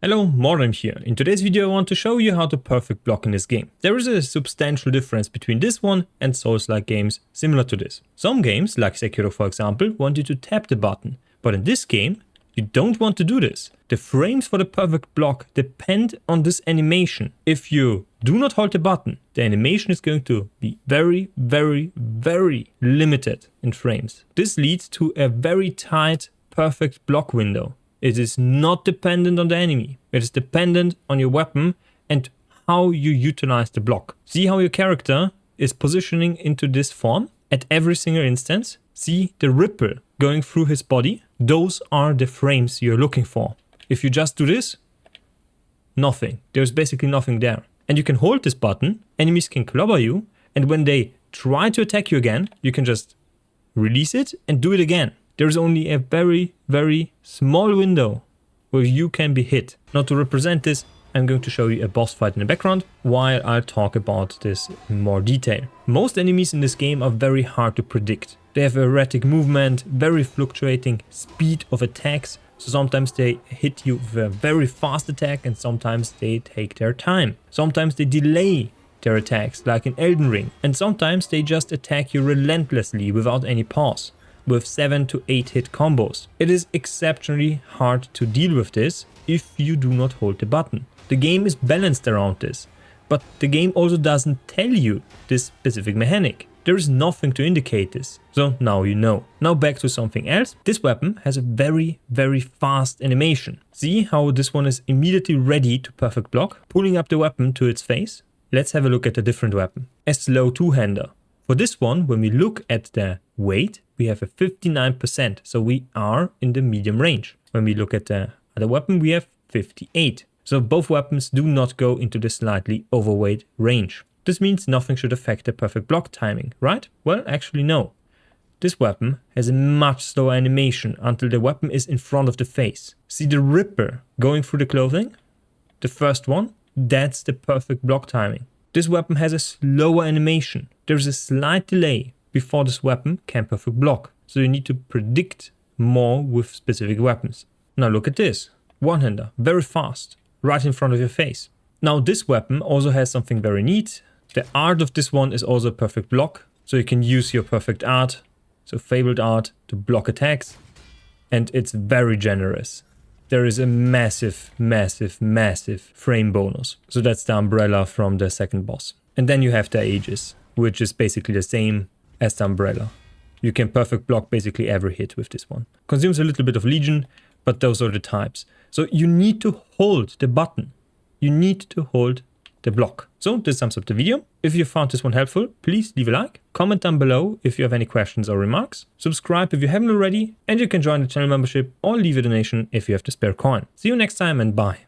Hello, Mortem here. In today's video I want to show you how to perfect block in this game. There is a substantial difference between this one and Souls-like games similar to this. Some games, like Sekiro for example, want you to tap the button, but in this game you don't want to do this. The frames for the perfect block depend on this animation. If you do not hold the button, the animation is going to be very limited in frames. This leads to a very tight perfect block window. It is not dependent on the enemy. It is dependent on your weapon and how you utilize the block. See how your character is positioning into this form at every single instance. See the ripple going through his body. Those are the frames you're looking for. If you just do this, nothing. There's basically nothing there. And you can hold this button, enemies can clobber you, and when they try to attack you again, you can just release it and do it again. There is only a very small window where you can be hit. Now to represent this, I'm going to show you a boss fight in the background while I'll talk about this in more detail. Most enemies in this game are very hard to predict. They have erratic movement, very fluctuating speed of attacks. So sometimes they hit you with a very fast attack and sometimes they take their time. Sometimes they delay their attacks like in Elden Ring. And sometimes they just attack you relentlessly without any pause, with 7 to 8 hit combos. It is exceptionally hard to deal with this if you do not hold the button. The game is balanced around this, but the game also doesn't tell you this specific mechanic. There is nothing to indicate this, so now you know. Now back to something else. This weapon has a very fast animation. See how this one is immediately ready to perfect block, pulling up the weapon to its face. Let's have a look at a different weapon, a slow two-hander. For this one, when we look at the weight, we have a 59%, so we are in the medium range. When we look at the other weapon, we have 58. So both weapons do not go into the slightly overweight range. This means nothing should affect the perfect block timing, right? Well, actually no. This weapon has a much slower animation until the weapon is in front of the face. See the ripple going through the clothing? The first one, that's the perfect block timing. This weapon has a slower animation. There's a slight delay before this weapon can perfect block. So you need to predict more with specific weapons. Now look at this. One-hander, very fast, right in front of your face. Now this weapon also has something very neat. The art of this one is also a perfect block. So you can use your perfect art, so fabled art, to block attacks. And it's very generous. There is a massive frame bonus. So that's the umbrella from the second boss. And then you have the Aegis, which is basically the same as the umbrella. You can perfect block basically every hit with this one. Consumes a little bit of Legion, but those are the types. So you need to hold the button. You need to hold the block. So this sums up the video. If you found this one helpful, please leave a like. Comment down below if you have any questions or remarks. Subscribe if you haven't already. And you can join the channel membership or leave a donation if you have the spare coin. See you next time and bye.